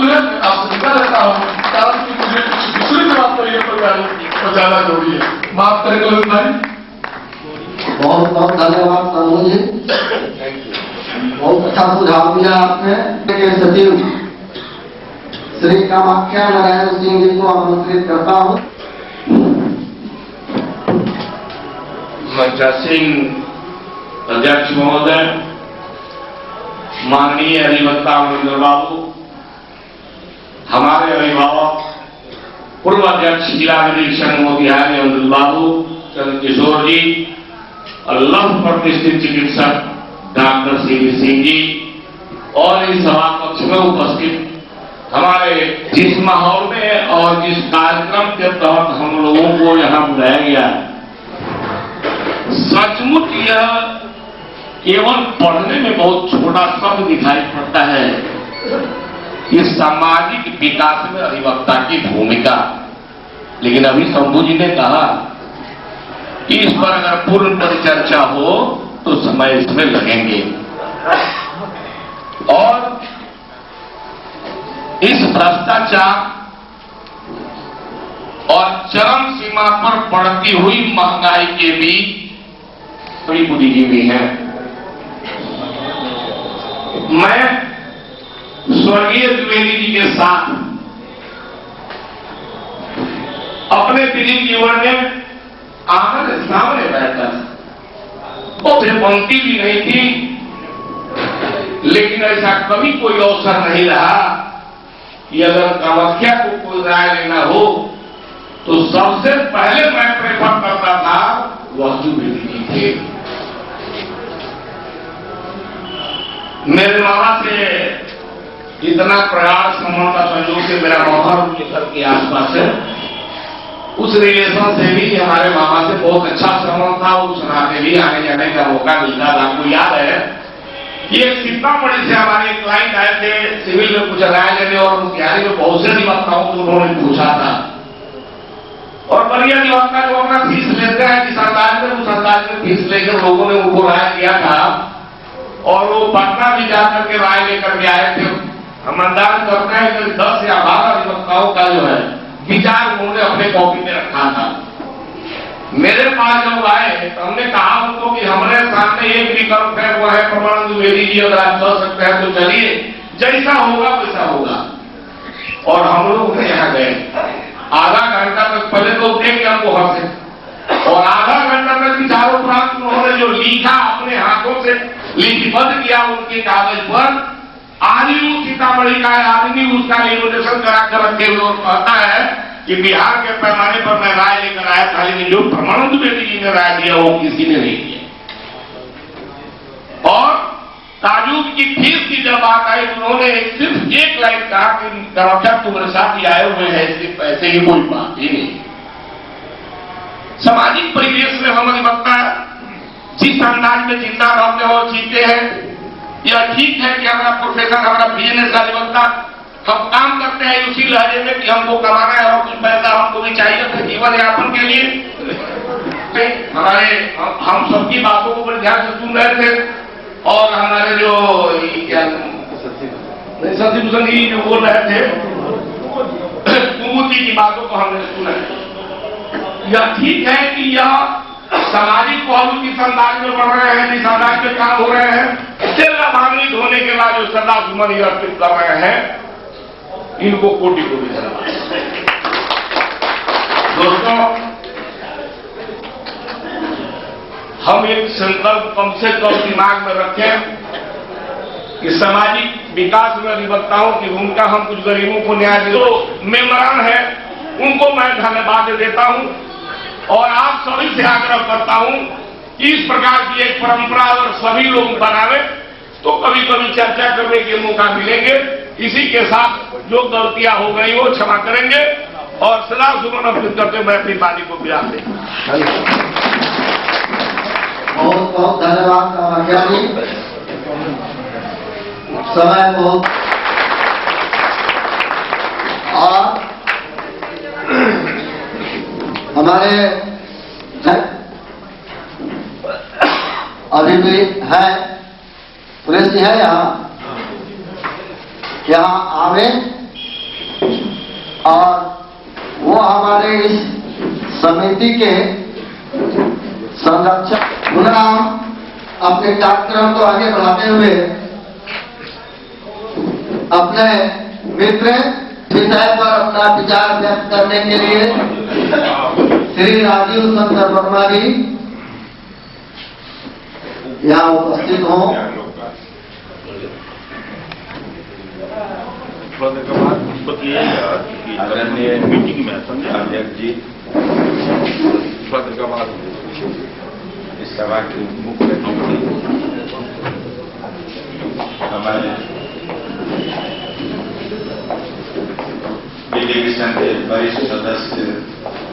है आपसे निकल लेता हूँ, कारण कि मुझे कुछ दूसरी बात पर यह जाना जरूरी है। माफ करें ललित भाई। बहुत बहुत धन्यवाद समूह जी, बहुत अच्छा सुझाव दिया आपने। के सचिव श्री कामाख्या नारायण सिंह जी को आमंत्रित करता हूँ। मंचा सिंह अध्यक्ष महोदय, माननीय अधिवक्ता अमरिंदर बाबू, हमारे अभिभावक पूर्व अध्यक्ष जिला निरीक्षण मोतिहारी अमृत बाबू, चंद्र किशोर जी और लौह प्रतिष्ठित चिकित्सक डॉक्टर सीवी सिंह जी और इस सभा कक्ष में उपस्थित हमारे जिस माहौल में और जिस कार्यक्रम के तहत हम लोगों को यहाँ बुलाया गया है, सचमुच यह केवल पढ़ने में बहुत छोटा शब्द दिखाई पड़ता है। इस सामाजिक विकास में अधिवक्ता की भूमिका, लेकिन अभी शंभू जी ने कहा कि इस पर अगर पूर्ण परिचर्चा हो तो समय इसमें लगेंगे और इस भ्रष्टाचार और चरम सीमा पर बढ़ती हुई महंगाई के बीच बड़ी बुद्धिजीवी है। मैं स्वर्गीय द्विवेदी जी के साथ अपने दिलीप जीवन में आमने सामने बैठा था। वो पंक्ति भी नहीं थी, लेकिन ऐसा कभी कोई अवसर नहीं रहा कि अगर कामाख्या को कोई राय लेना हो तो सबसे पहले मैं प्रेफर करता था वह द्विवेदी जी थे। मेरे मामा से इतना प्रगाढ़ संबंध का संयोग से मेरा मामा उनके घर के आसपास है, उस रिलेशन से भी हमारे मामा से बहुत अच्छा संबंध था। उस नाते भी आने जाने का मौका मिलता था। आपको याद है कि एक सीतामढ़ी से हमारे क्लाइंट आए थे सिविल में कुछ राय लेने और मुख्यालय में बहुत से अधिवक्ताओं को उन्होंने पूछा था और बढ़िया अधिवक्ता जो अपना फीस लेते हैं जिस अंदाज में उस अंदाज में फीस लेकर लोगों ने उनको राय दिया था और वो पटना भी जाकर के राय लेकर के आए थे। हम अंदाज करते हैं कि 10 या 12 अधिवक्ताओं का जो है विचार उन्होंने अपने कॉपी में रखा था। मेरे पास जब आए तो हमने कहा उनको कि हमारे सामने एक विकल्प है, वो है प्रमाण द्विवेदी जी, अगर आप कर सकते हैं तो चलिए, जैसा होगा वैसा होगा। और हम लोग यहाँ गए, आधा घंटा तक पहले तो देख के हमको हंसे और आधा घंटा तक विचारों प्राप्त उन्होंने जो लिखा अपने हाथों से लिपिबद्ध किया उनके कागज पर, आदमी सीतामढ़ी का आदमी उसका इनोवेशन कराकर रखे हुए और कहता है कि बिहार के पैमाने पर मैं राय लेकर आया था, लेकिन जो प्रमाण द्विवेदी जी ने राय दिया वो किसी ने नहीं दिया। और ताजुब की फीस की जब बात आई तो उन्होंने सिर्फ एक लाइन कहा कि कामाख्या तुम्हारे साथ ही आए हुए हैं, इसके पैसे की कोई बात ही नहीं। सामाजिक परिवेश में हम अधिवक्ता जिस अंदाज में जिंदा रहते हो जीते हैं, यह ठीक है कि हमारा प्रोफेशन, हमारा बिजनेस का अधिवक्ता, हम काम करते हैं उसी लहजे में कि हमको कमाना है और कुछ पैसा हमको भी चाहिए था जीवन यापन के लिए। हमारे हम सबकी बातों को बड़े ध्यान से सुन रहे थे और हमारे जो सचिव भूषण जी जो बोल रहे थे कुमुदी की बातों को हमने सुना। यह ठीक है कि यह सामाजिक पहलू किस अंदाज में बढ़ रहे हैं, जिस अंदाज में काम हो रहे हैं, से लाभान्वित होने के बाद जो श्रद्धा सुमन अर्पित कर रहे हैं, इनको कोटि कोटि धन्यवाद। दोस्तों, हम एक संकल्प कम से कम दिमाग में रखें कि सामाजिक विकास में अधिवक्ताओं की भूमिका, हम कुछ गरीबों को न्याय दे, तो मेम्बरान है उनको मैं धन्यवाद देता हूं और आप सभी से आग्रह करता हूं कि इस प्रकार की एक परंपरा अगर सभी लोग बनावे तो कभी कभी चर्चा करने के मौका मिलेंगे। इसी के साथ जो गलतियां हो गई वो क्षमा करेंगे और सदा सुमन अर्पित करते मैं अपनी बानी को विराम दें। बहुत बहुत धन्यवाद कामाख्या जी। समय बहुत और हमारे अभी भी है पुलिस है यहाँ आवे और वो हमारे इस समिति के संरक्षक। पुनः हम अपने कार्यक्रम को आगे बढ़ाते हुए अपने मित्र विषय पर अपना विचार व्यक्त करने के लिए श्री राजीव शंकर वर्मा जी यहाँ उपस्थित हों। आदरणीय मीटिंग में समझे अध्यक्ष जी, इस सभा के मुख्य अतिथि हमारे डेलीगेशन के वरिष्ठ सदस्य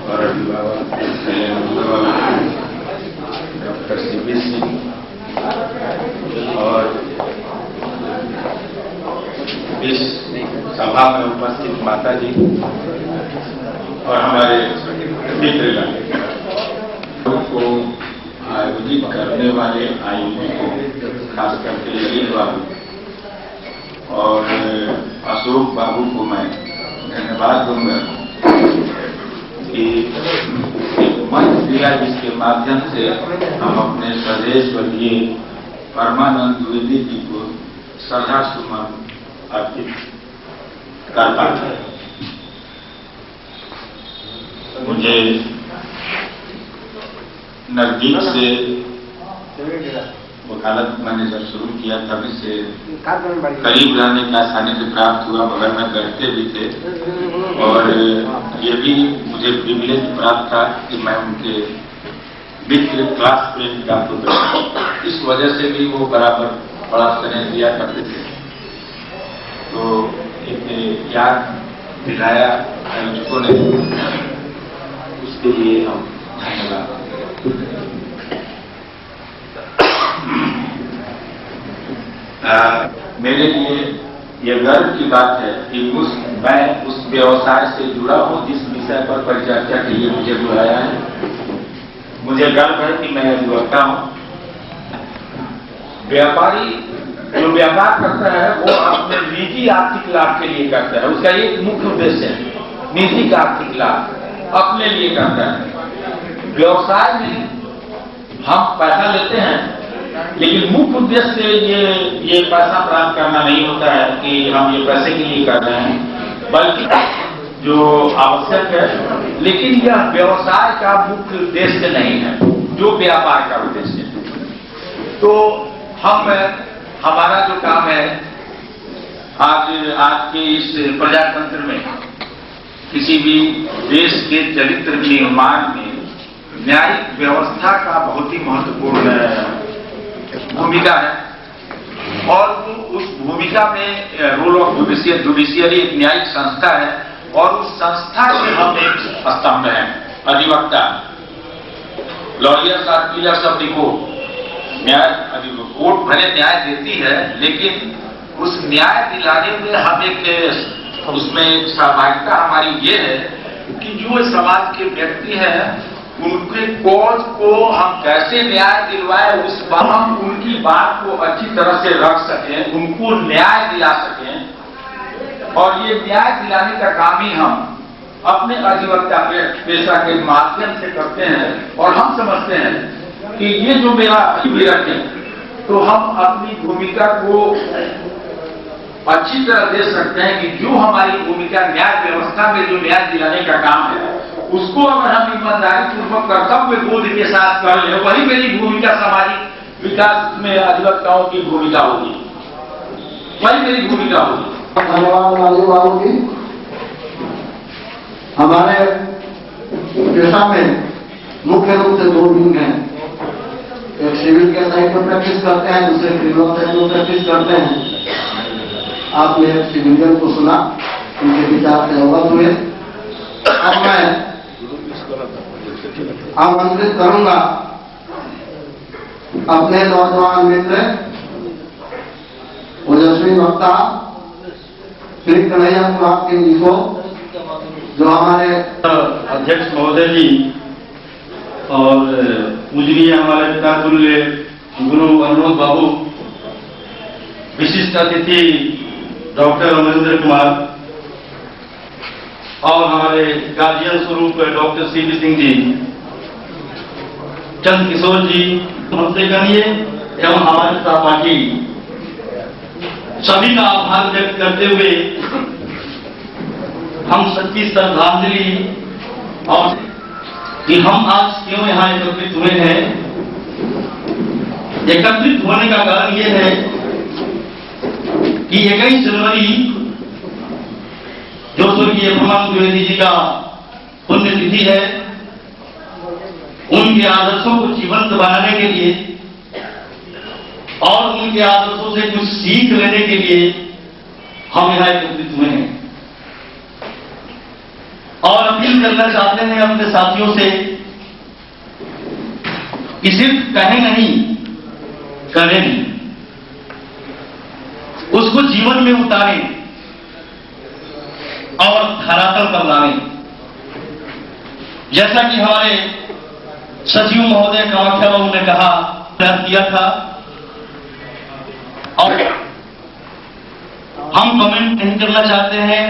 और अभिभावक डॉक्टर सीपी सिंह और इस सभा में उपस्थित माता जी और हमारे मित्रगण को आयोजित करने वाले आयोजकों को खास करके ललित बाबू और अशोक बाबू को मैं धन्यवाद दूंगा कि एक मंच दिया जिसके माध्यम से हम अपने स्वदेश वर्गीय परमानंद द्विवेदी जी को श्रद्धा सुमन अर्पित कर पाते हैं। मुझे नजदीक से वकालत मैंने जब शुरू किया तभी से करीब रहने का आसानी से प्राप्त हुआ, बगैर में करते भी थे और ये भी मुझे प्रिविलेज प्राप्त था कि मैं उनके मित्र क्लास फ्रेंड का पुत्र, इस वजह से भी वो बराबर बड़ा स्नेह दिया करते थे। तो एक याद दिलाया आयोजकों ने, उसके लिए हम धन्यवाद। मेरे लिए यह गर्व की बात है कि मैं उस व्यवसाय से जुड़ा हूं जिस विषय पर परिचर्चा के लिए मुझे बुलाया है। मुझे गर्व है कि मैं अधिवक्ता हूं। व्यापारी जो व्यापार करता है वो अपने निजी आर्थिक लाभ के लिए करता है, उसका एक मुख्य उद्देश्य है निजी का आर्थिक लाभ अपने लिए करता है। व्यवसाय में हम पैसा लेते हैं लेकिन मुख्य उद्देश्य से ये पैसा प्राप्त करना नहीं होता है कि हम ये पैसे के लिए कर रहे हैं, बल्कि जो आवश्यक है, लेकिन यह व्यवसाय का मुख्य उद्देश्य नहीं है जो व्यापार का उद्देश्य है। तो हमारा जो काम है आज के इस प्रजातंत्र में किसी भी देश के चरित्र निर्माण में न्यायिक व्यवस्था का बहुत ही महत्वपूर्ण भूमिका है और उस भूमिका में रोल ऑफ जुडिशियरी एक न्यायिक संस्था है और उस संस्था के हम एक स्तंभ हैं। अधिवक्ता, lawyers are pillars of the court. न्याय कोर्ट भले न्याय देती है लेकिन उस न्याय दिलाने में हम एक उसमें सहभागिता हमारी ये है कि जो समाज के व्यक्ति हैं उनके कॉज को हम कैसे न्याय दिलवाए, उस पर हम उनकी बात को अच्छी तरह से रख सकें, उनको न्याय दिला सकें। और ये न्याय दिलाने का काम ही हम अपने अधिवक्ता पेशा के माध्यम से करते हैं। और हम समझते हैं कि ये जो मेरा रखें तो हम अपनी भूमिका को अच्छी तरह दे सकते हैं कि जो हमारी भूमिका न्याय व्यवस्था में जो न्याय दिलाने का काम है उसको अगर हम ईमानदारी पूर्वक कर्तव्य बोध के साथ कर ले, वही मेरी भूमिका सामाजिक विकास में अधिवक्ताओं की भूमिका होगी, वही मेरी भूमिका होगी। धन्यवाद वालों की। हमारे पेशा में मुख्य रूप से दो विंग हैं, एक सिविल के साइड पर प्रैक्टिस करते हैं, दूसरे क्रिमिनल साइड में प्रैक्टिस करते हैं। आपने सिविलियन को सुना, उनके विचार से अवगत हुए। अब मैं आमंत्रित करूंगा अपने नौजवान मित्र ओजस्वी वक्ता श्री कन्हैया कुमार सिंह जी को, जो हमारे अध्यक्ष महोदय जी और पूजनीय हमारे पिता तुल्य गुरु अनुरोध बाबू, विशिष्ट अतिथि डॉक्टर अमरेंद्र कुमार, और हमारे गार्जियन स्वरूप डॉक्टर सीपी सिंह जी, चंद किशोर जी, हमसे करिए एवं हमारे सहपाठी सभी का आभार व्यक्त करते हुए हम सच्ची श्रद्धांजलि और कि हम आज क्यों यहाँ एकत्रित हुए हैं। एकत्रित होने का कारण यह है कि 21 जनवरी जो स्वर्गीय ब्रह्मानंद द्विवेदी जी का पुण्यतिथि है, उनके आदर्शों को जीवंत बनाने के लिए और उनके आदर्शों से कुछ सीख लेने के लिए हम यहाँ एकत्रित हुए हैं और अपील करना चाहते हैं अपने साथियों से कि सिर्फ कहें नहीं, करें नहीं, उसको जीवन में उतारें और धरातल पर लाएं। जैसा कि हमारे सचिव महोदय कामाख्या बाबू ने कहा, प्रयास किया था और हम कमेंट नहीं करना चाहते हैं।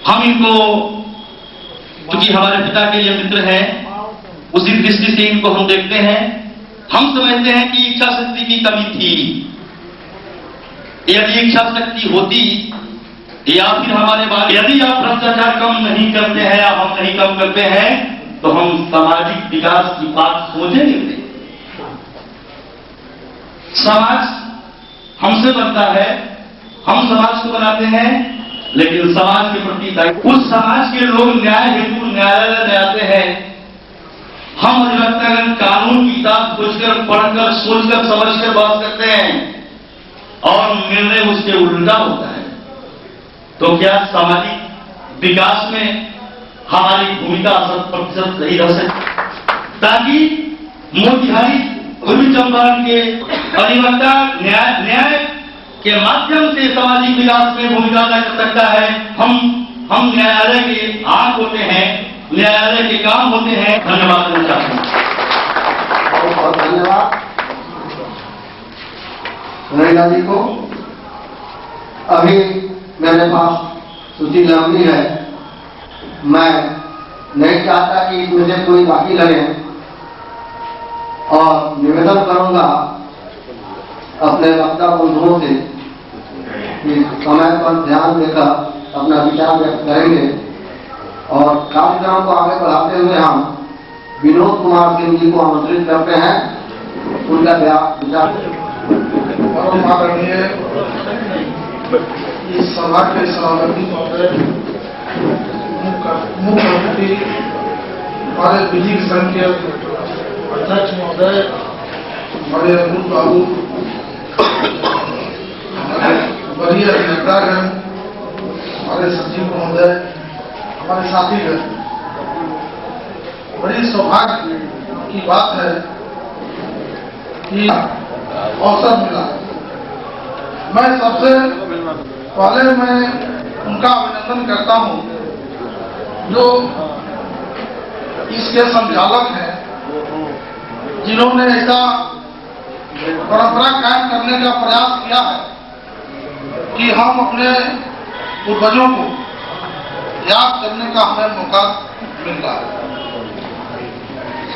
हम इनको, क्योंकि हमारे पिता के ये मित्र हैं, उसी दृष्टि से इनको हम देखते हैं। हम समझते हैं कि इच्छा शक्ति की कमी थी। यदि इच्छा शक्ति होती या फिर हमारे बारे, यदि आप भ्रष्टाचार कम नहीं करते हैं या हम नहीं कम करते हैं, तो हम सामाजिक विकास की बात सोचेंगे। समाज हमसे बनता है, हम समाज को बनाते हैं, लेकिन समाज के प्रति दायित्व, उस समाज के लोग न्याय हेतु न्यायालय में आते हैं। हम अधिवक्तागण कानून की किताब खोजकर, पढ़कर, सोचकर, समझकर बात करते हैं और निर्णय उसके उल्टा होता है। तो क्या सामाजिक विकास में हमारी भूमिका 100% सही रह सकती, ताकि मोतिहारी पूर्वी चंपारण के अधिवक्ता न्याय के माध्यम से सामाजिक विकास में भूमिका अदा कर सकता है। हम न्यायालय के आंख होते हैं, न्यायालय के काम होते हैं। धन्यवाद देना चाहते हैं। बहुत बहुत धन्यवाद रैना जी को। अभी मेरे पास सूची लंबी है, मैं नहीं चाहता कि इसमें से कोई बाकी रहे और निवेदन करूंगा अपने वक्ता बंधुओं से कि समय पर ध्यान देकर अपना विचार व्यक्त करेंगे और कार्यक्रम को आगे बढ़ाते हुए हम विनोद कुमार सिंह जी को आमंत्रित करते हैं। उनका विचार परम आदरणीय इस सभा के सभापति महोदय, मुख्यमंत्री, हमारे विधिक संघ के अध्यक्ष महोदय, हमारे अमृत बाबू, वरीय अभियंतागण, हमारे सचिव महोदय, हमारे साथीगण, बड़ी सौभाग्य की बात है कि अवसर मिला। मैं सबसे पहले उनका अभिनंदन करता हूं जो इसके संचालक हैं, जिन्होंने ऐसा परंपरा कायम करने का प्रयास किया है कि हम अपने पूर्वजों को याद करने का हमें मौका मिल रहा है।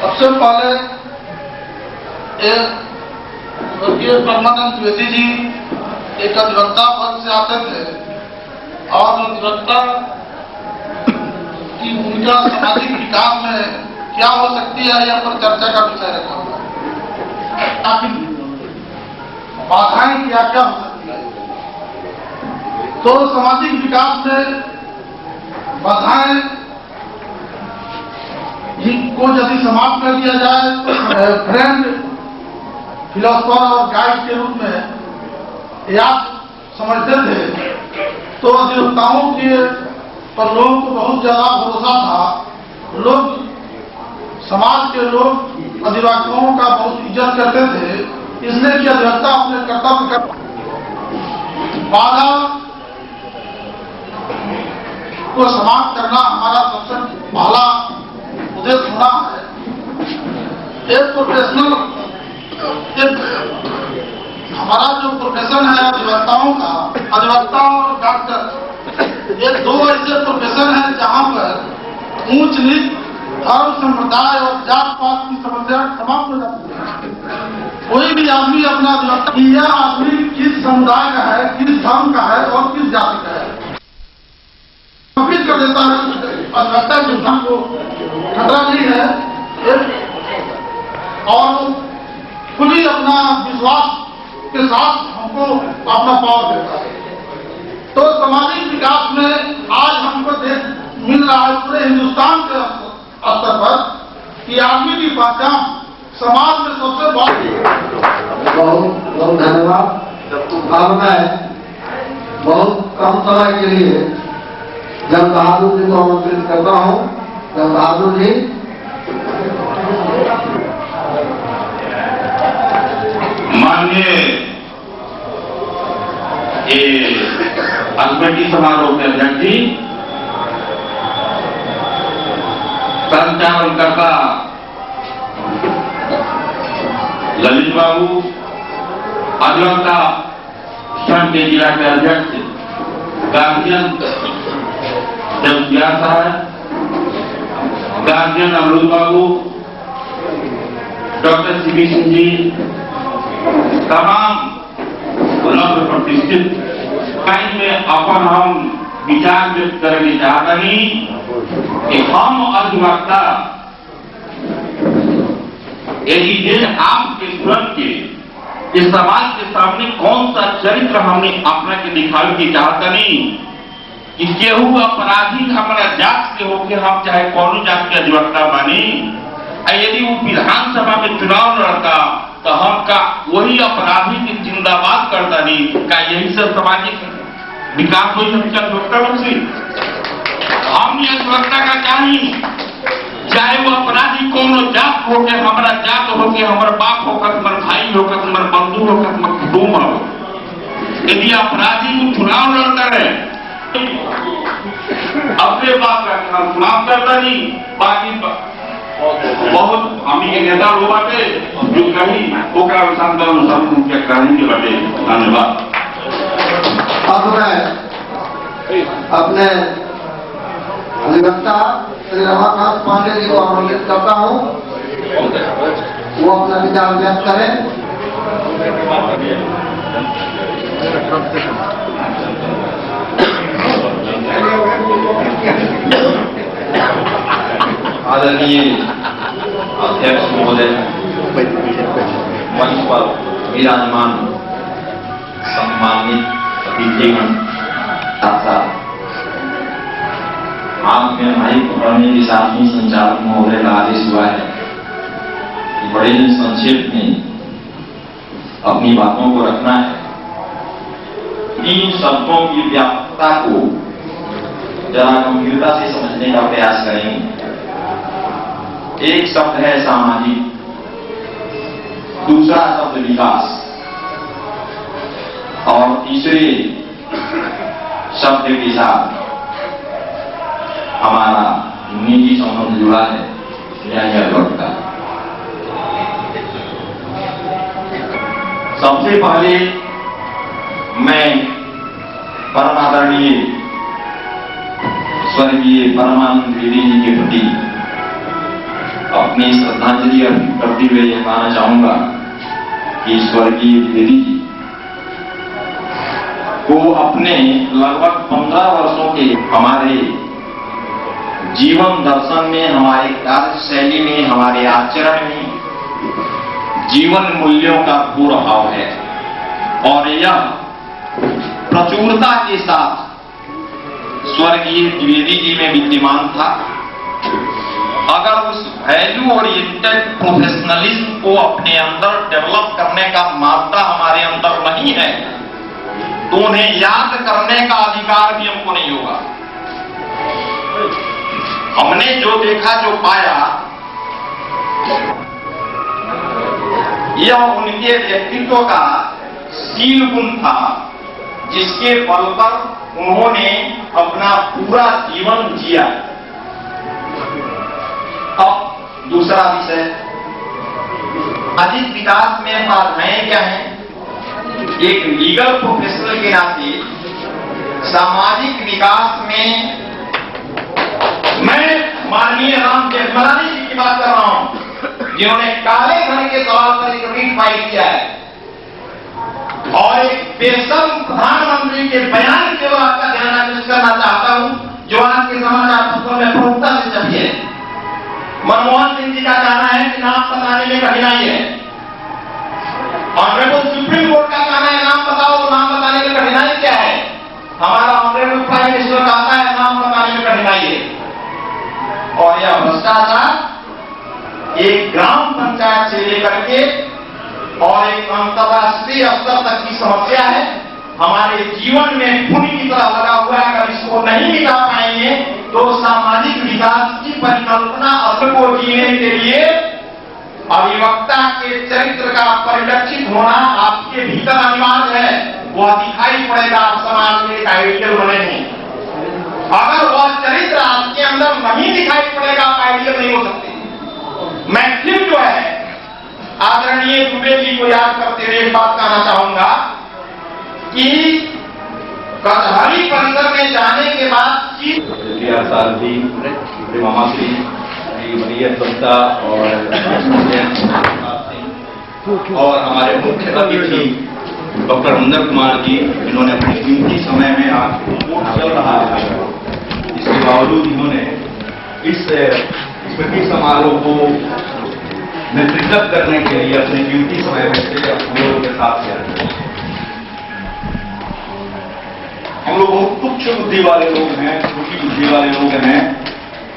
सबसे पहले स्वर्गीय ब्रह्मानंद द्विवेदी जी एक अधिवक्ता पद से आते थे और अधिवक्ता की भूमिका सामाजिक विकास में क्या हो सकती है, यह पर चर्चा का विषय रखा हुआ है। बाधाएं क्या क्या हो सकती है, तो सामाजिक विकास में बाधाएं को यदि समाप्त कर दिया जाए तो फ्रेंड, फिलोसफर और गाइड के रूप में याद समझते थे, तो अधिवक्ताओं के पर लोगों को बहुत ज्यादा भरोसा था। लोग, समाज के लोग अधिवक्ताओं का बहुत इज्जत करते थे, इसलिए कि अधिवक्ता अपने कर्तव्य का बाधा को समाप्त करना हमारा सबसे पहला उद्देश्य होना है। एक प्रोफेशनल, हमारा जो प्रोफेशन है अधिवक्ताओं का, अधिवक्ता और डॉक्टर ये दो ऐसे प्रोफेशन हैं जहां पर ऊंच नीच, धर्म, संप्रदाय और जात पात की समस्या समाप्त हो जाती है। कोई भी आदमी अपना अधिवक्ता कि यह आदमी किस समुदाय का है, किस धर्म का है और किस जाति का है स्थापित कर देता है। अधिवक्ता के धर्म को खतरा नहीं है और खुली अपना विश्वास के साथ हमको अपना पावर देता है। तो सामाजिक विकास में आज हमको मिल रहा है पूरे हिंदुस्तान के स्तर पर कि आदमी की पहचान समाज में सबसे बहुत बहुत धन्यवाद। अब मैं बहुत कम समय के लिए जन बहादुर जी को आमंत्रित करता हूँ। जन बहादुर जी, माननीय स्मृति समारोह के अध्यक्ष जी, कर्मचारणकर्ता ललित बाबू, अधिवक्ता संघ के जिला के अध्यक्ष गार्जियन देवसियार साहब, गार्जियन अमरुद बाबू, डॉक्टर सीबी सिंह जी, तमाम लक्ष्य प्रतिष्ठित में अपन हम विचार व्यक्त करने चाहता नहीं कि हम अधिवक्ता यदि आपके तुरंत के इस समाज के सामने कौन सा चरित्र हमने अपना के दिखावे की चाहता नहीं कि केहू अपराधी हमारा जात के होके हम चाहे कौन जात के अधिवक्ता बनी, यदि वो विधानसभा में चुनाव लड़ता तो हम का वही अपराधी की जिंदाबाद करता नहीं का यही सब सामाजिक विकास हो सकता अधिवक्ता लोग से। हम ये अधिवक्ता का चाहिए चाहे वो अपराधी कौन जात हो के, हमारा जात हो के, हमारा बाप होकर, हमारा भाई होकर, हमारा बंधु होकर, हमारा कुटुंब हो। यदि अपराधी को चुनाव लड़ता रहे अपने बात का हम चुनाव करता नहीं, बाकी बहुत हमी के नेता लोग बाटे जो कहीं ओकरा अनुसार मुख्य करेंगे बाटे। धन्यवाद। अब मैं अपने अधिवक्ता श्री रमाकांत पांडे जी को आमंत्रित करता हूँ, वो अपना विचार व्यक्त करें। आदरणीय अध्यक्ष महोदय, मंच पर विराजमान सम्मानित अतिथिगण, आज में हमारी पकड़ने के साथ ही संचालक महोदय का आदेश हुआ है कि बड़े ही संक्षेप में अपनी बातों को रखना है। इन शब्दों की व्यापकता को जरा गंभीरता से समझने का प्रयास करेंगे। एक शब्द है सामाजिक, दूसरा शब्द विकास और तीसरे शब्द के साथ हमारा निजी संबंध जुड़ा है, न्याय अधिवक्ता। सबसे पहले मैं परम आदरणीय स्वर्गीय परमानंद द्विवेदी जी के प्रति अपनी श्रद्धांजलि अर्पित करते हुए यह कहना चाहूंगा कि स्वर्गीय द्विवेदी जी को अपने लगभग 15 वर्षों के हमारे जीवन दर्शन में, हमारे कार्यशैली में, हमारे आचरण में जीवन मूल्यों का पूर्ण भाव है और यह प्रचुरता के साथ स्वर्गीय द्विवेदी जी में विद्यमान था। अगर उस वैल्यू ओरिएंटेड प्रोफेशनलिज्म को अपने अंदर डेवलप करने का मात्रा हमारे अंदर नहीं है तो उन्हें याद करने का अधिकार भी हमको नहीं होगा। हमने जो देखा, जो पाया, यह उनके व्यक्तित्व का शील गुण था जिसके बल पर उन्होंने अपना पूरा जीवन जिया। अब दूसरा विषय, सामाजिक विकास में बाधाएं क्या हैं? एक लीगल प्रोफेशनल के नाते सामाजिक विकास जिन्होंने काले धन के सवाल पर एक रीट फाइल किया है और एक बेशर्म प्रधानमंत्री के बयान की ओर आपका ध्यान आकर्षित करना चाहता हूं, जो आज के समाचार पत्रों में प्रमुखता से छपी है। मनमोहन सिंह जी का कहना है कि नाम बताने में कठिनाई है। ऑनरेबल सुप्रीम कोर्ट का कहना है नाम बताओ, तो नाम बताने में कठिनाई क्या है? हमारा ऑनरेबल प्राइम मिनिस्टर कहता है नाम बताने में कठिनाई है। और यह भ्रष्टाचार एक ग्राम पंचायत से लेकर के और एक अंतर्राष्ट्रीय स्तर तक की समस्या है। हमारे जीवन में खूनी की तरह लगा हुआ है। अगर इसको नहीं मिटा पाएंगे तो सामाजिक विकास की परिकल्पना असर को जीने के लिए अभिवक्ता के चरित्र का परिलक्षित होना आपके भीतर अनिवार्य है। वह दिखाई पड़ेगा, आप समाज में एक आइडियल बनेंगे। अगर वह चरित्र आपके अंदर नहीं दिखाई पड़ेगा, आप आइडियल नहीं हो सकते। मैं फिर जो है आदरणीय दुबे जी को याद करते हुए एक बात कहना चाहूंगा कि कचहरी परिसर में जाने के बाद मामा श्री वरीयता और हमारे मुख्य अतिथि डॉक्टर अंदर कुमार जी, इन्होंने अपने कीमती समय में आज कोर्ट चल रहा है, इसके बावजूद इन्होंने इस स्मृति समारोह को नेतृत्व करने के लिए अपने कीमती समय में से हम लोगों के साथ किया। हम लोग बहुत तुच्छ बुद्धि वाले लोग हैं, छोटी बुद्धि वाले लोग हैं,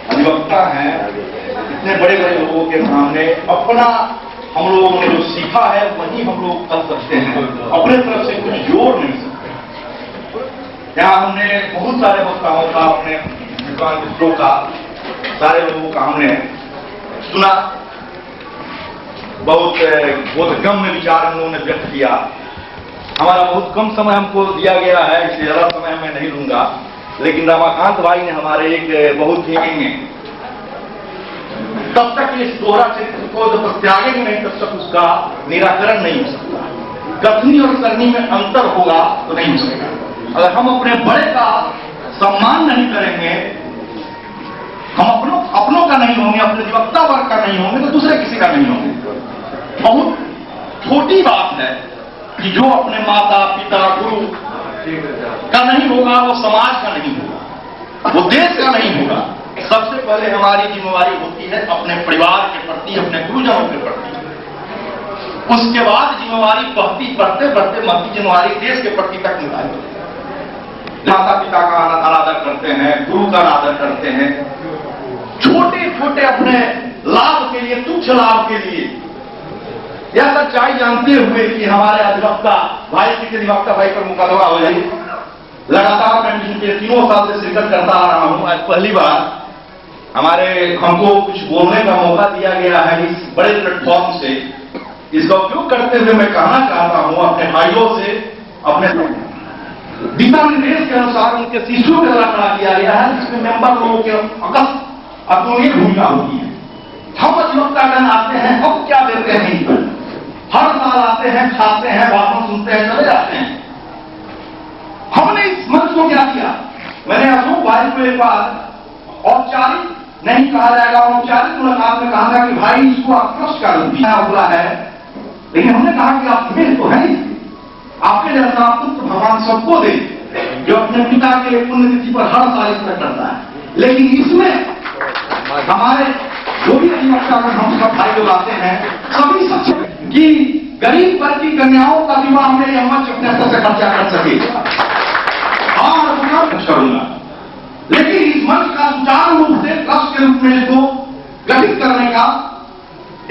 अधिवक्ता हैं। इतने बड़े बड़े लोगों के सामने अपना हम लोगों ने जो सीखा है वही हम लोग कर सकते हैं, अपने तरफ से कुछ जोड़ नहीं सकते। यहाँ हमने बहुत सारे वक्ताओं का, अपने विद्वान मित्रों का, सारे लोगों का हमने सुना। बहुत बोधगम्य विचार हम लोगों ने व्यक्त किया। हमारा बहुत कम समय हमको दिया गया है, इसलिए ज्यादा समय मैं नहीं लूंगा, लेकिन रमाकांत भाई ने हमारे एक बहुत ही तब तक इस दोहरा चरित्र को जब तक त्यागेंगे नहीं तब तक उसका निराकरण नहीं हो सकता। कथनी और करनी में अंतर होगा तो नहीं हो सकेगा। अगर हम अपने बड़े का सम्मान नहीं करेंगे, हम अपनों का नहीं होंगे, अपने अधिवक्ता वर्ग का नहीं होंगे, तो दूसरे किसी का नहीं होंगे। बहुत छोटी बात है कि जो अपने माता पिता गुरु का नहीं होगा वो समाज का नहीं होगा, वो देश का नहीं होगा। सबसे पहले हमारी जिम्मेवारी होती है अपने परिवार के प्रति, अपने गुरुजनों के प्रति। उसके बाद जिम्मेवारी बढ़ते बढ़ते महती जिम्मेवारी देश के प्रति तक निभाई। माता पिता का अनादर करते हैं, गुरु का अनादर करते हैं, छोटे छोटे अपने लाभ के लिए, तुच्छ लाभ के लिए। यह सच्चाई जानते हुए कि हमारे अधिवक्ता भाई के अधिवक्ता भाई पर मुकदमा हो जाए, लगातार मैं पिछले 3 साल से शिरकत करता आ रहा हूं। आज पहली बार हमको कुछ बोलने का मौका दिया गया है इस बड़े प्लेटफॉर्म से। इसका उपयोग करते हुए मैं कहना चाहता हूं अपने भाइयों से, अपने दिशा निर्देश के अनुसार उनके शिष्यों के द्वारा खड़ा किया गया है, जिसमें मेंबर लोगों के अतुलनीय भूमिका होती है। हम अधिवक्तागण आते हैं, अब क्या देते हैं, हर साल आते हैं, खाते हैं, भाषण सुनते हैं, चले जाते हैं। हमने इस मंच को क्या किया? मैंने अशोक भाई को एक बार औपचारिक नहीं कहा जाएगा, औपचारिक मुलाकात में कहा था कि भाई इसको आप ट्रस्ट कर बोला है, लेकिन हमने कहा कि आप हमें तो है, आपके जैसा पुत्र भगवान सबको दे जो अपने पिता के पुण्यतिथि पर हर साल इसमें करता है। लेकिन इसमें हमारे जो भी अधिवक्ता हम सब भाई लोग आते हैं, सभी सक्षम कि गरीब वर्ग की कन्याओं का विवाह में यह मंच अपने स्तर से खर्चा कर सके और खर्च करूंगा। लेकिन इस मंच का सुचारू रूप से ट्रस्ट के रूप में इसको गठित करने का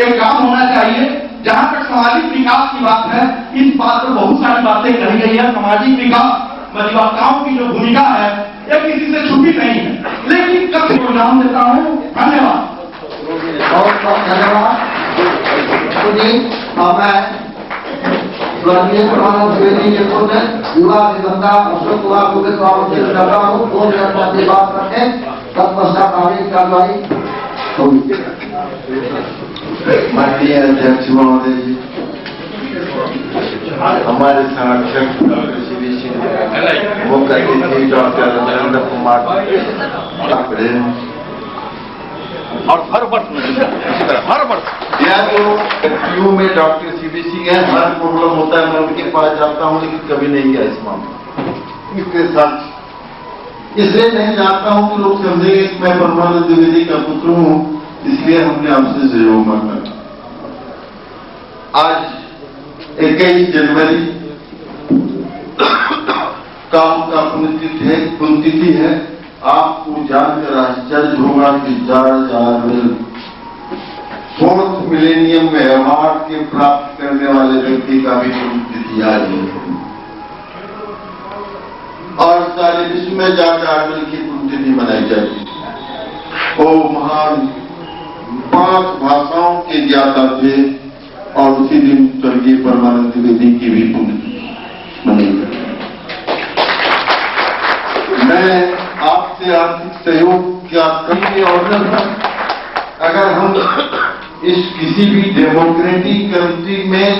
एक काम होना चाहिए। जहां तक सामाजिक विकास की बात है, इस बात पर बहुत सारी बातें कही गई है। सामाजिक विकास अधिवक्ताओं की जो भूमिका है यह किसी से छुपी नहीं है, लेकिन कभी को नाम देता हूं। धन्यवाद, बहुत बहुत धन्यवाद। मैं स्वर्गीय प्रधान द्विवेदी के पुत्र युवा अधिवक्ता अशोक कुमार को स्वागत करता हूँ। 2 मिनट का बात करके तत्पश्चात आगे की कार्रवाई होगी। माननीय अध्यक्ष महोदय जी, हमारे संरक्षक मुख्य अतिथि डॉक्टर नरेंद्र कुमार, और हर वर्ष में इसी तरह हर वर्ष या तो क्यू में डॉक्टर सीबीसी गए, हर प्रॉब्लम होता है मैं उनके पास जाता हूँ, लेकिन कभी नहीं गया इस मामले इसके साथ। इसलिए नहीं जाता हूँ कि लोग समझेंगे कि मैं परमानंद द्विवेदी का पुत्र हूँ, इसलिए हमने आपसे सहयोग मांगा। आज 21 जनवरी का उनका पुण्यतिथि है। आपको जानकर आश्चर्य होगा कि फोर्थ मिलेनियम में अवार्ड के प्राप्त करने वाले व्यक्ति का भी पुण्यतिथि आज है, और सारे विश्व में जॉर्ज ऑरवेल की पुण्यतिथि मनाई जाती है। वो महान 5 भाषाओं के ज्ञाता थे, और उसी दिन स्वर्गीय परमानंद द्विवेदी की भी पुण्यतिथि मनाई जाती है। मैं आपसे आर्थिक सहयोग क्या करेंगे, और अगर हम इस किसी भी डेमोक्रेटिक कंट्री में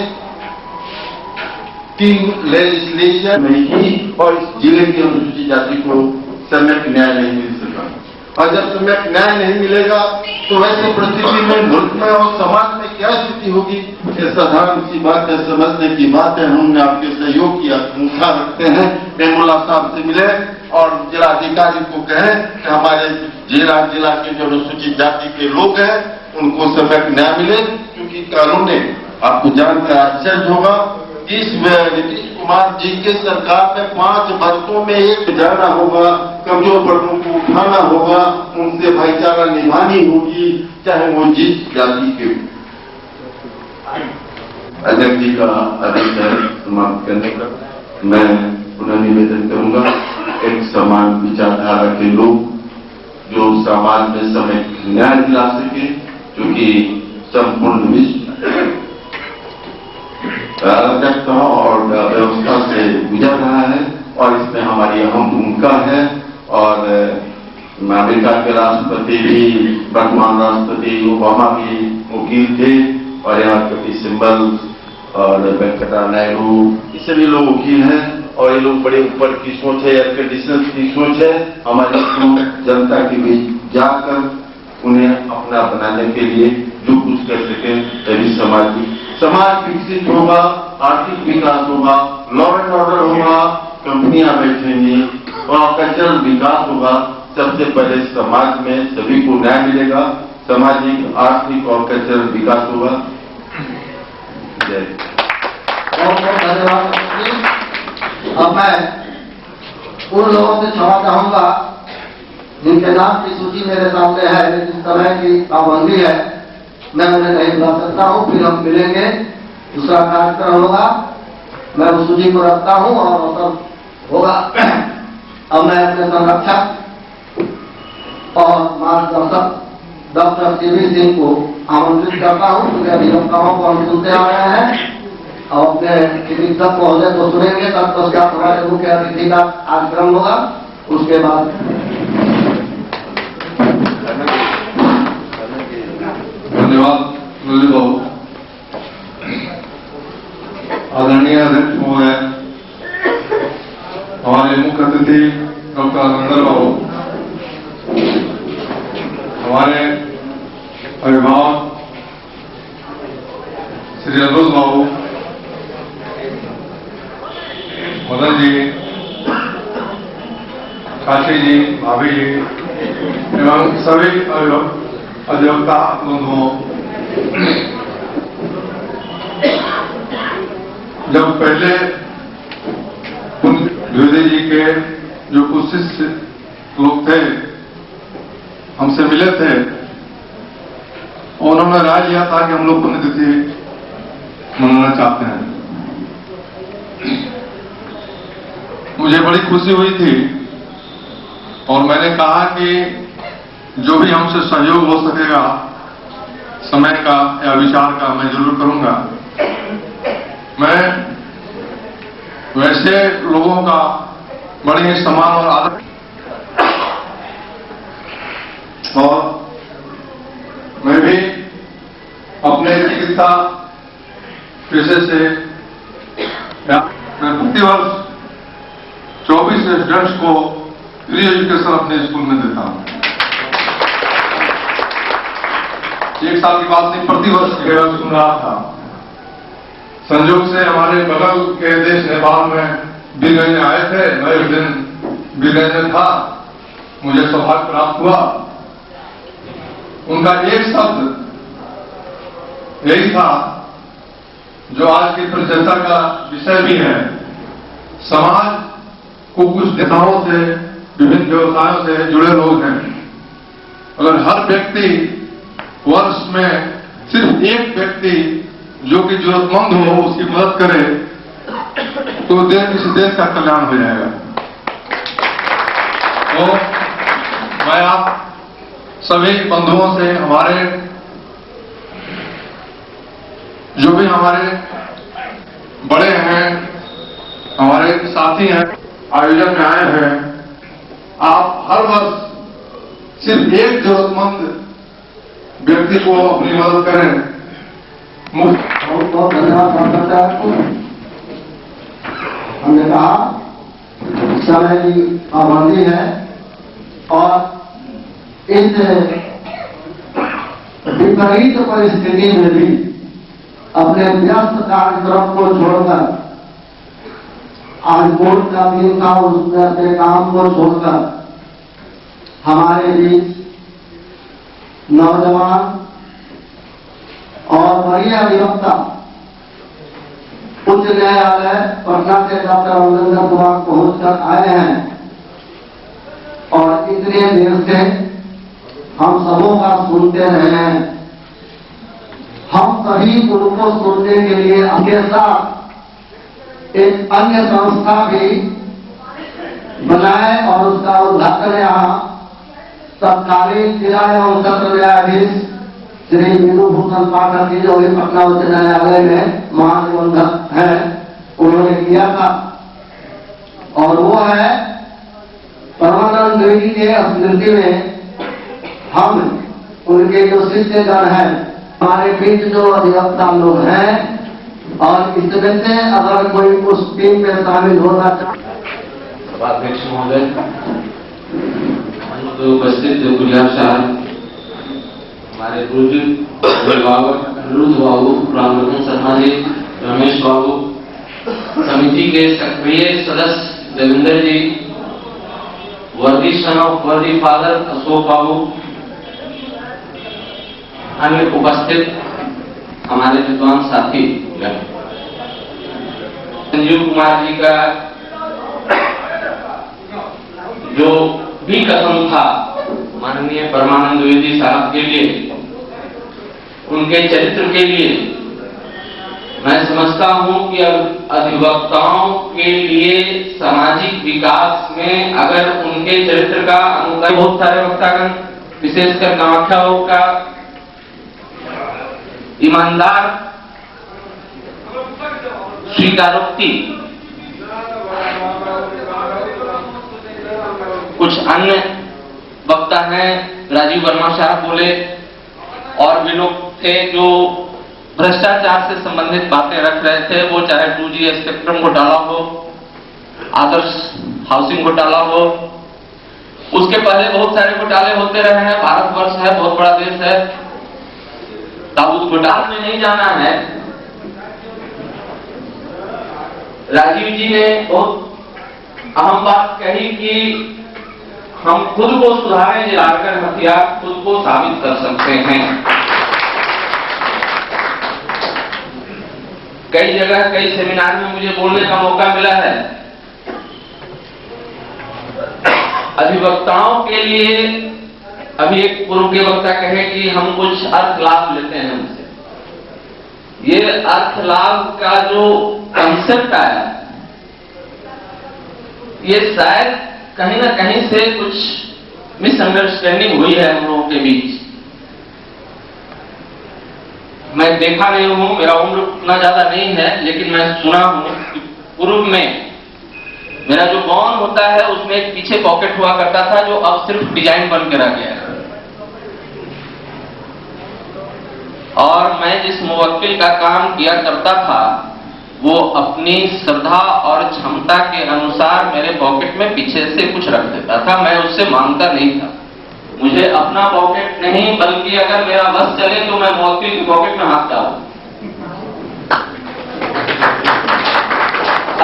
लेजिस्लेशन में ही और इस जिले की अनुसूचित जाति को सम्यक न्याय नहीं मिल सका, और जब सम्यक न्याय नहीं मिलेगा तो वैसे परिस्थिति में मुल्क में और समाज में क्या स्थिति होगी, ये साधारण सी बात है, समझने की बात है। हमने आपके सहयोग की आकांक्षा रखते हैं। मेमुल्ला साहब से मिले और जिलाधिकारी को कहें कि हमारे जिला के जो अनुसूचित जाति के लोग हैं उनको सम्यक न्याय मिले, क्योंकि कानून ने आपको जानकर आश्चर्य होगा, इस नीतीश कुमार जी के सरकार में 5 वर्षों में एक जाना होगा, कमजोर वर्गों को उठाना होगा, उनसे भाईचारा निभानी होगी, चाहे वो जिस जाति के। अध्यक्ष जी का आदेश है समाप्त करने का। मैं पुनः निवेदन करूंगा, एक समान विचारधारा के लोग जो समाज में समय न्याय दिला सके, क्योंकि संपूर्ण विश्व अराजकता और व्यवस्था से गुजर रहा है, और इसमें हमारी अहम भूमिका है। और अमेरिका के राष्ट्रपति भी, वर्तमान राष्ट्रपति ओबामा भी वकील थे, और यहाँ के सिंबल और वेंकटा नायडू, ये सभी लोग वकील हैं, और ये लोग बड़े ऊपर की सोच है, एयर कंडीशनर की सोच है। हमारी जनता के बीच जाकर उन्हें अपना बनाने के लिए जो कुछ कर सके, तभी समाज विकसित होगा, आर्थिक विकास होगा, लॉ एंड ऑर्डर होगा, कंपनियां बैठेंगी और कल्चरल विकास होगा। सबसे पहले समाज में सभी को न्याय मिलेगा, सामाजिक, आर्थिक और कल्चरल विकास होगा। जय। बहुत बहुत धन्यवाद। अब मैं उन लोगों से क्षमा चाहूंगा जिनके नाम की सूची मेरे सामने है, लेकिन समय की पाबंदी है, मैं उन्हें नहीं बुला सकता हूं। फिर हम मिलेंगे, दूसरा कार्यक्रम होगा, मैं उस सूची को रखता हूं और सब होगा। अब मैं अपने संरक्षक और मार्गदर्शक डॉक्टर सीवी सिंह को आमंत्रित करता हूं, क्योंकि अधिवक्ताओं को हम सुनते आ रहे हैं और अपने चिकित्सक महोदय को सुनेंगे। तत्पश्चात हमारे मुख्य अतिथि का कार्यक्रम होगा। उसके बाद धन्यवाद मुरली बाबू। आदरणीय अध्यक्ष महोदय, हमारे मुख्य अतिथि डॉक्टर नंदन बाबू, हमारे अभिभावक श्री अरुण बाबू, मदन जी, काशी जी, भाभी जी एवं सभी अधिवक्ता बंधुओं, जब पहले द्विवेदी जी के जो कुछ शिष्य लोग थे हमसे मिले थे, उन्होंने राय लिया था कि हम लोग पुण्यतिथि मनाना चाहते हैं। मुझे बड़ी खुशी हुई थी और मैंने कहा कि जो भी हमसे सहयोग हो सकेगा समय का या विचार का, मैं जरूर करूंगा। मैं वैसे लोगों का बड़े सम्मान और आदर, और मैं भी अपने चिकित्सा पेशे से मैं प्रतिवर्ष 24 रेजिडेंट्स को फ्री एजुकेशन अपने स्कूल में देता हूं। 1 साल की बात नहीं, प्रतिवर्ष केवल सुन रहा था। संयोग से हमारे बगल के देश नेपाल में वीरगंज में आए थे। मैं उस दिन वीरगंज में था, मुझे सौभाग्य प्राप्त हुआ। उनका एक शब्द यही था जो आज की परिचर्चा का विषय भी है। समाज को कुछ नेताओं से, विभिन्न व्यवसायों से जुड़े लोग हैं। अगर हर व्यक्ति वर्ष में सिर्फ एक व्यक्ति जो कि जरूरतमंद हो उसकी मदद करे तो इस देश का कल्याण हो जाएगा। तो मैं आप सभी बंधुओं से, हमारे जो भी हमारे बड़े हैं, हमारे साथी हैं, आयोजन में आए हैं, आप हर वर्ष सिर्फ एक जरूरतमंद व्यक्ति को अपनी मदद करें। बहुत बहुत धन्यवाद करता है आपको। हमने कहा समय की पाबंदी है और इस विपरीत परिस्थिति में भी अपने व्यस्त कार्यक्रम को छोड़कर, आज वोट का दिन था, उसमें अपने काम को छोड़कर हमारे बीच नौजवान और वरीय अधिवक्ता उच्च न्यायालय पटना से डॉक्टर अमरिंदर कुमार पहुंचकर आए हैं और इतने देर से हम सबों का सुनते रहे हैं। हम सभी उनको सुनने के लिए आपके साथ एक अन्य संस्था भी बनाए और उसका उद्घाटन यहाँ तत्कालीन जिला एवं सत्र न्यायाधीश श्री मीनू भूषण पाठक जी, जो भी पटना उच्च न्यायालय में महानिबंधक हैं, उन्होंने किया था। और वो है परमानंद द्विवेदी के स्मृति में हम उनके जो शिष्यगण हैं, हमारे बीच जो अधिवक्ता लोग हैं, और इसमें से अगर कोई उस टीम में शामिल होना चाहे। सभाध्यक्ष महोदय, उपस्थित गुरिया साहब, हमारे गुरुजी बाबू, अनिरुद्ध बाबू, रामलोचन शर्मा जी, रमेश बाबू, समिति के सक्रिय सदस्य देवेंद्र जी, वर्दी सन ऑफ वर्दी फादर अशोक बाबू, अन्य उपस्थित हमारे विद्वान साथी, संजीव कुमार जी का जो भी कथन था माननीय परमानंद द्विवेदी साहब के लिए, उनके चरित्र के लिए, मैं समझता हूं कि अब अधिवक्ताओं के लिए सामाजिक विकास में अगर उनके चरित्र का अनुकरण, बहुत सारे वक्तागण विशेषकर कामाख्या का ईमानदार स्वीकारोक्ति, कुछ अन्य वक्ता हैं, राजीव वर्मा साहब बोले, और भी लोग थे जो भ्रष्टाचार से संबंधित बातें रख रहे थे, वो चाहे 2G स्पेक्ट्रम घोटाला हो, आदर्श हाउसिंग घोटाला हो, उसके पहले बहुत सारे घोटाले होते रहे हैं। भारतवर्ष है, बहुत बड़ा देश है, तब उस घोटाले में नहीं जाना है। राजीव जी ने बहुत अहम बात कही कि हम खुद को सुधारें, जाकर हथियार खुद को साबित कर सकते हैं। कई जगह, कई सेमिनार में मुझे बोलने का मौका मिला है। अधिवक्ताओं के लिए, अभी एक पूर्व के वक्ता कहे कि हम कुछ अर्थ लाभ लेते हैं हमसे। ये अर्थ लाभ का जो कंसेप्ट आया, ये शायद कहीं ना कहीं से कुछ मिसअंडरस्टैंडिंग हुई है हम लोगों के बीच। मैं देखा नहीं हूं, मेरा उम्र उतना ज्यादा नहीं है, लेकिन मैं सुना हूं कि पूर्व में मेरा जो गौन होता है उसमें एक पीछे पॉकेट हुआ करता था, जो अब सिर्फ डिजाइन बन के रह गया है। और मैं जिस मुवक्किल का काम किया करता था, वो अपनी श्रद्धा और क्षमता के अनुसार मेरे पॉकेट में पीछे से कुछ रख देता था, मैं उससे मांगता नहीं था। मुझे अपना पॉकेट नहीं, बल्कि अगर मेरा बस चले तो मैं मुवक्किल की पॉकेट में हाथ डालूं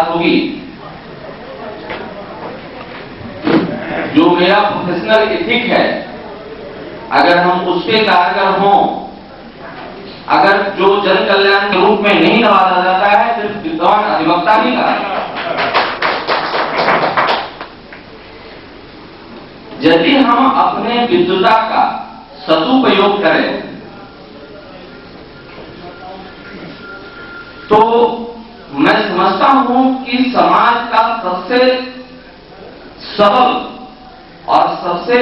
होगी। जो मेरा प्रोफेशनल एथिक है, अगर हम उस पे कारगर हों, अगर जो जन कल्याण के रूप में नहीं नवाजा जाता है, सिर्फ विद्वान अधिवक्ता ही का, यदि हम अपने विद्वता का सदुपयोग करें तो मैं समझता हूं कि समाज का सबसे सबल और सबसे,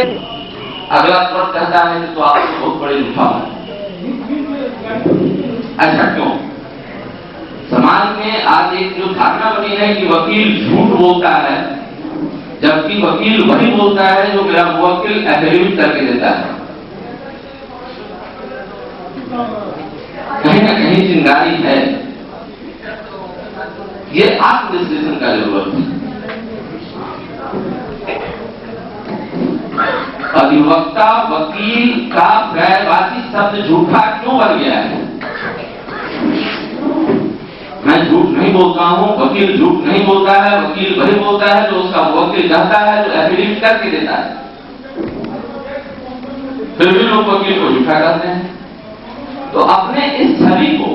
अगला पद कहता है तो आपको बहुत बड़े झूठा है। ऐसा क्यों? समाज में आज एक जो धारणा बनी है कि वकील झूठ बोलता है, जबकि वकील वही बोलता है जो मेरा मुवक्किल एफिडेविट करके देता है। कहीं ना कहीं चिंगारी है, ये आत्मविश्लेषण का जरूरत है। अधिवक्ता वकील का गैरवाची शब्द झूठा क्यों बन गया है? मैं झूठ नहीं बोलता हूं, वकील झूठ नहीं बोलता है, वकील वही बोलता है जो उसका मुवक्किल चाहता है, जो एफिडेविट करके देता है। फिर भी लोग वकील को झूठा कहते हैं। तो अपने इस छवि को,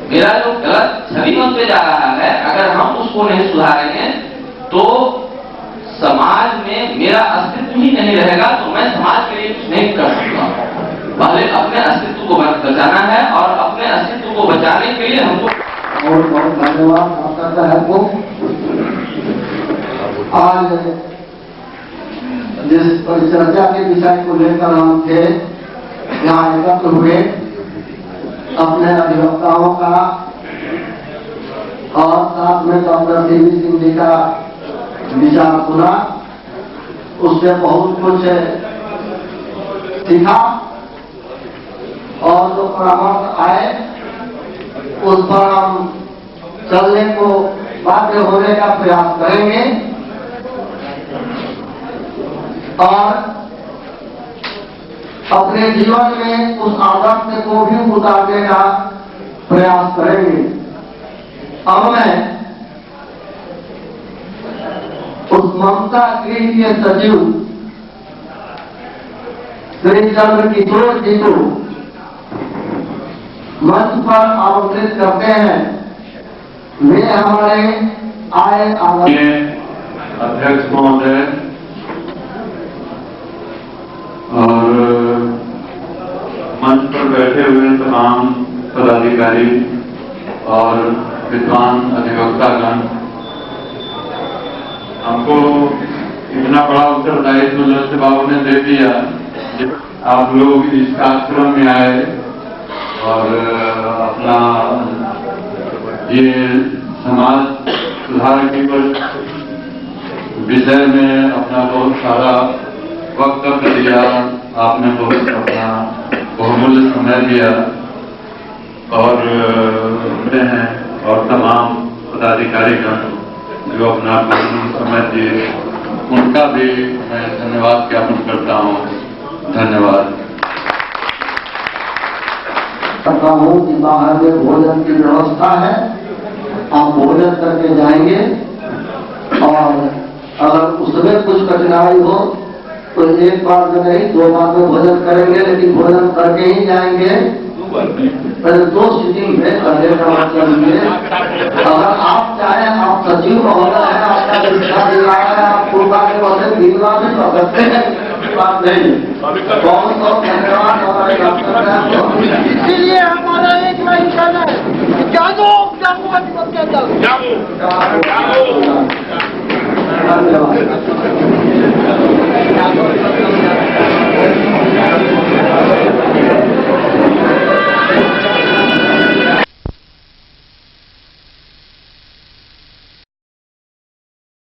मेरा जो गलत छवि बनते जा रहा है, अगर हम उसको नहीं सुधारेंगे तो समाज में मेरा अस्तित्व ही नहीं रहेगा। तो मैं समाज के लिए कुछ नहीं कर सकता। पहले अपने अस्तित्व को बचाना है और अपने अस्तित्व को बचाने के लिए हमको बहुत बहुत धन्यवाद आपका साहब को। आज जिस परिचर्चा के विषय को लेकर हम थे यहाँ एकत्र हुए, अपने अधिवक्ताओं का और साथ में डॉक्टर सीवी सिंह जी का विचार सुना, उससे बहुत कुछ सीखा और जो परामर्श आए उस पर हम चलने को बाध्य होने का प्रयास करेंगे और अपने जीवन में उस आदर्श को भी उतारने का प्रयास करेंगे। अब मैं उस ममता गृह के सचिव श्री चंद्र किशोर जी को मंच पर आमंत्रित करते हैं। वे हमारे आए अध्यक्ष महोदय और मंच पर बैठे हुए तमाम पदाधिकारी और विद्वान अधिवक्तागण, हमको इतना बड़ा उत्तरदायित्व जैसे बाबू ने दे दिया। आप लोग इस कार्यक्रम में आए और अपना ये समाज सुधार के विषय में अपना बहुत सारा वक्तव्य दिया। आपने बहुत अपना बहुमूल्य समय दिया और हैं और तमाम पदाधिकारीगण जो अपना समय दिए, उनका भी मैं धन्यवाद ज्ञापन करता हूँ। धन्यवाद। कहता हूँ कि बाहर में भोजन की व्यवस्था है, आप भोजन करके जाएंगे और अगर उसमें कुछ कठिनाई हो तो एक बार में नहीं 2 बार में भोजन करेंगे, लेकिन भोजन करके ही जाएंगे। पहले 2 सीटिंग में करने का मतलब ये, अगर आप चाहें, आप सचिव महोदय हैं, आपका रिश्ता दिला है, आप पूर्वा के वजन गिनवा भी कर सकते हैं, बात नहीं। बहुत बहुत धन्यवाद हमारे डॉक्टर साहब।